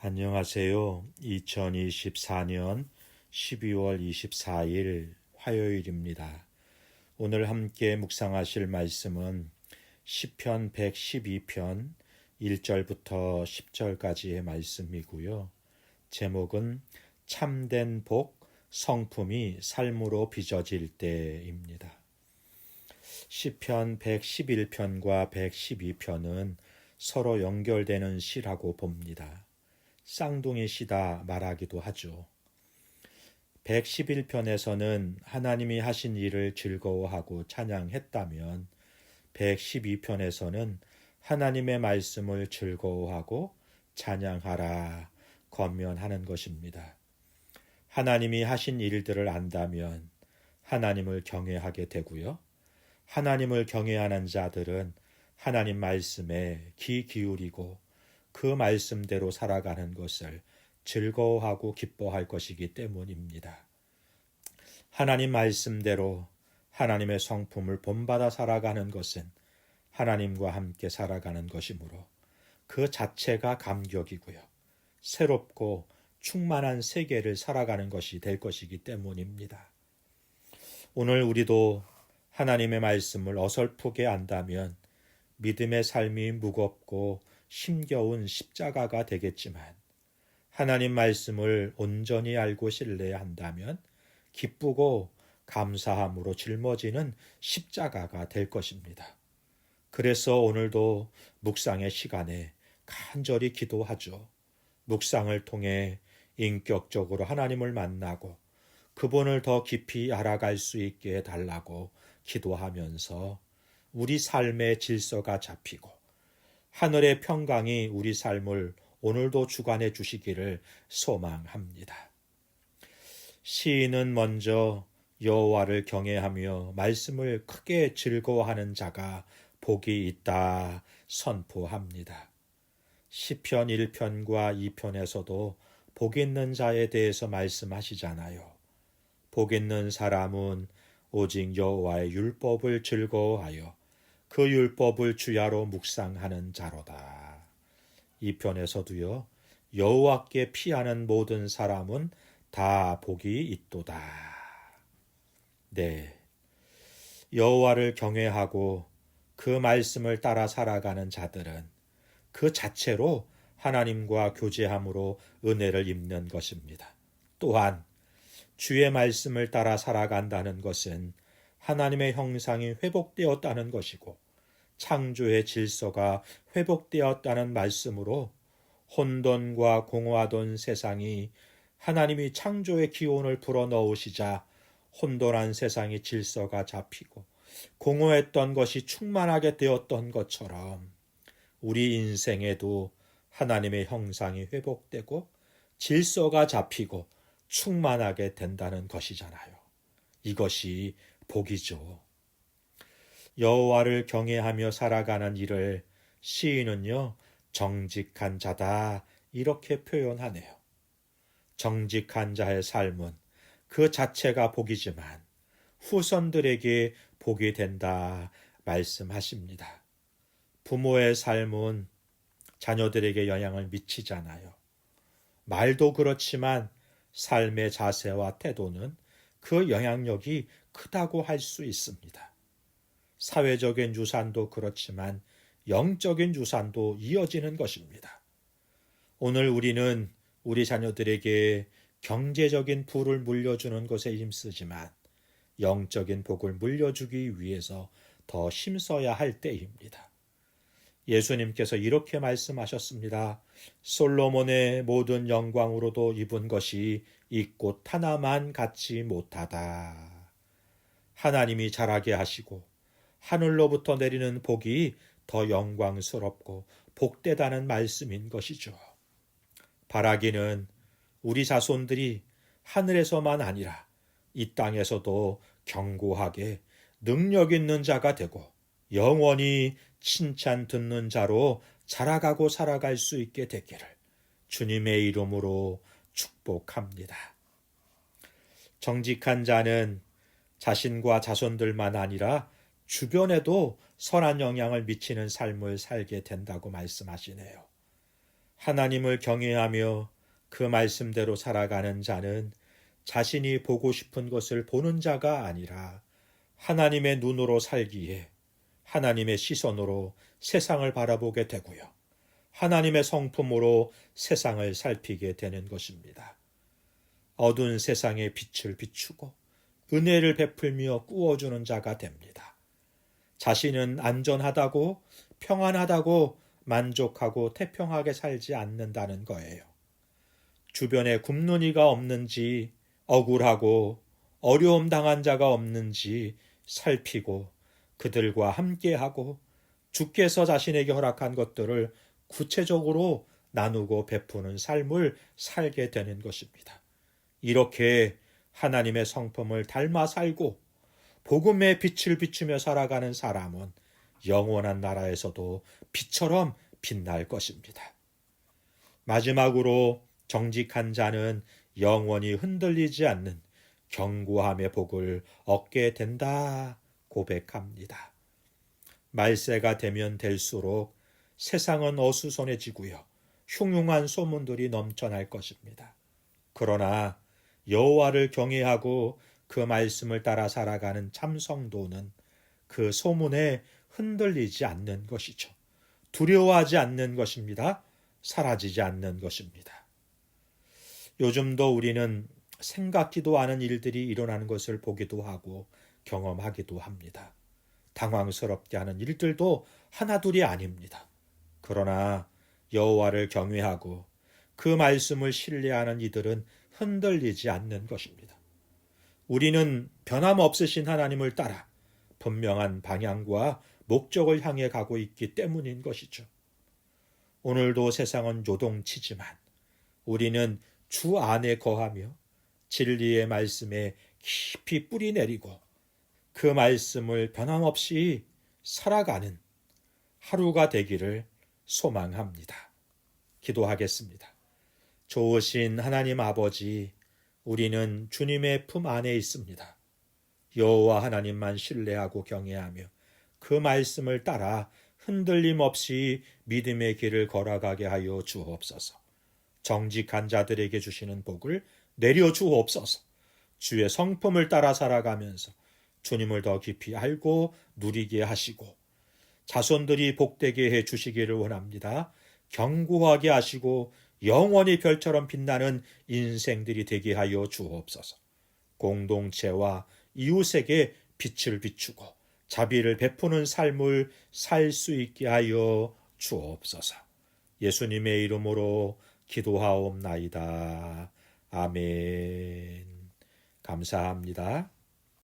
안녕하세요. 2024년 12월 24일 화요일입니다. 오늘 함께 묵상하실 말씀은 시편 112편 1절부터 10절까지의 말씀이고요. 제목은 참된 복, 성품이 삶으로 빚어질 때입니다. 시편 111편과 112편은 서로 연결되는 시라고 봅니다. 쌍둥이 시다 말하기도 하죠. 111편에서는 하나님이 하신 일을 즐거워하고 찬양했다면 112편에서는 하나님의 말씀을 즐거워하고 찬양하라 권면하는 것입니다. 하나님이 하신 일들을 안다면 하나님을 경외하게 되고요. 하나님을 경외하는 자들은 하나님 말씀에 귀 기울이고 그 말씀대로 살아가는 것을 즐거워하고 기뻐할 것이기 때문입니다. 하나님 말씀대로 하나님의 성품을 본받아 살아가는 것은 하나님과 함께 살아가는 것이므로 그 자체가 감격이고요. 새롭고 충만한 세계를 살아가는 것이 될 것이기 때문입니다. 오늘 우리도 하나님의 말씀을 어설프게 안다면 믿음의 삶이 무겁고 힘겨운 십자가가 되겠지만 하나님 말씀을 온전히 알고 신뢰한다면 기쁘고 감사함으로 짊어지는 십자가가 될 것입니다. 그래서 오늘도 묵상의 시간에 간절히 기도하죠. 묵상을 통해 인격적으로 하나님을 만나고 그분을 더 깊이 알아갈 수 있게 해달라고 기도하면서 우리 삶의 질서가 잡히고 하늘의 평강이 우리 삶을 오늘도 주관해 주시기를 소망합니다. 시인은 먼저 여호와를 경외하며 말씀을 크게 즐거워하는 자가 복이 있다 선포합니다. 시편 1편과 2편에서도 복 있는 자에 대해서 말씀하시잖아요. 복 있는 사람은 오직 여호와의 율법을 즐거워하여 그 율법을 주야로 묵상하는 자로다. 이 편에서도요. 여호와께 피하는 모든 사람은 다 복이 있도다. 네, 여호와를 경외하고 그 말씀을 따라 살아가는 자들은 그 자체로 하나님과 교제함으로 은혜를 입는 것입니다. 또한 주의 말씀을 따라 살아간다는 것은 하나님의 형상이 회복되었다는 것이고 창조의 질서가 회복되었다는 말씀으로 혼돈과 공허하던 세상이 하나님이 창조의 기온을 불어넣으시자 혼돈한 세상의 질서가 잡히고 공허했던 것이 충만하게 되었던 것처럼 우리 인생에도 하나님의 형상이 회복되고 질서가 잡히고 충만하게 된다는 것이잖아요. 이것이 복이죠. 여호와를 경외하며 살아가는 일을 시인은요, 정직한 자다 이렇게 표현하네요. 정직한 자의 삶은 그 자체가 복이지만 후손들에게 복이 된다 말씀하십니다. 부모의 삶은 자녀들에게 영향을 미치잖아요. 말도 그렇지만 삶의 자세와 태도는 그 영향력이 크다고 할 수 있습니다. 사회적인 유산도 그렇지만 영적인 유산도 이어지는 것입니다. 오늘 우리는 우리 자녀들에게 경제적인 부를 물려주는 것에 힘쓰지만 영적인 복을 물려주기 위해서 더 힘써야 할 때입니다. 예수님께서 이렇게 말씀하셨습니다. 솔로몬의 모든 영광으로도 입은 것이 이 꽃 하나만 갖지 못하다. 하나님이 자라게 하시고 하늘로부터 내리는 복이 더 영광스럽고 복되다는 말씀인 것이죠. 바라기는 우리 자손들이 하늘에서만 아니라 이 땅에서도 견고하게 능력 있는 자가 되고 영원히 칭찬 듣는 자로 자라가고 살아갈 수 있게 되기를 주님의 이름으로 축복합니다. 정직한 자는 자신과 자손들만 아니라 주변에도 선한 영향을 미치는 삶을 살게 된다고 말씀하시네요. 하나님을 경외하며 그 말씀대로 살아가는 자는 자신이 보고 싶은 것을 보는 자가 아니라 하나님의 눈으로 살기에 하나님의 시선으로 세상을 바라보게 되고요. 하나님의 성품으로 세상을 살피게 되는 것입니다. 어두운 세상에 빛을 비추고 은혜를 베풀며 꾸어주는 자가 됩니다. 자신은 안전하다고 평안하다고 만족하고 태평하게 살지 않는다는 거예요. 주변에 굶는 이가 없는지, 억울하고 어려움 당한 자가 없는지 살피고 그들과 함께하고 주께서 자신에게 허락한 것들을 구체적으로 나누고 베푸는 삶을 살게 되는 것입니다. 이렇게 하나님의 성품을 닮아 살고 복음의 빛을 비추며 살아가는 사람은 영원한 나라에서도 빛처럼 빛날 것입니다. 마지막으로 정직한 자는 영원히 흔들리지 않는 견고함의 복을 얻게 된다 고백합니다. 말세가 되면 될수록 세상은 어수선해지고요. 흉흉한 소문들이 넘쳐날 것입니다. 그러나 여호와를 경외하고 그 말씀을 따라 살아가는 참 성도는 그 소문에 흔들리지 않는 것이죠. 두려워하지 않는 것입니다. 사라지지 않는 것입니다. 요즘도 우리는 생각지도 않은 일들이 일어나는 것을 보기도 하고 경험하기도 합니다. 당황스럽게 하는 일들도 하나둘이 아닙니다. 그러나 여호와를 경외하고 그 말씀을 신뢰하는 이들은 흔들리지 않는 것입니다. 우리는 변함없으신 하나님을 따라 분명한 방향과 목적을 향해 가고 있기 때문인 것이죠. 오늘도 세상은 요동치지만 우리는 주 안에 거하며 진리의 말씀에 깊이 뿌리 내리고 그 말씀을 변함없이 살아가는 하루가 되기를 소망합니다. 기도하겠습니다. 좋으신 하나님 아버지, 우리는 주님의 품 안에 있습니다. 여호와 하나님만 신뢰하고 경외하며 그 말씀을 따라 흔들림 없이 믿음의 길을 걸어가게 하여 주옵소서. 정직한 자들에게 주시는 복을 내려 주옵소서. 주의 성품을 따라 살아가면서 주님을 더 깊이 알고 누리게 하시고 자손들이 복되게 해 주시기를 원합니다. 견고하게 하시고 영원히 별처럼 빛나는 인생들이 되게 하여 주옵소서. 공동체와 이웃에게 빛을 비추고 자비를 베푸는 삶을 살 수 있게 하여 주옵소서. 예수님의 이름으로 기도하옵나이다. 아멘. 감사합니다.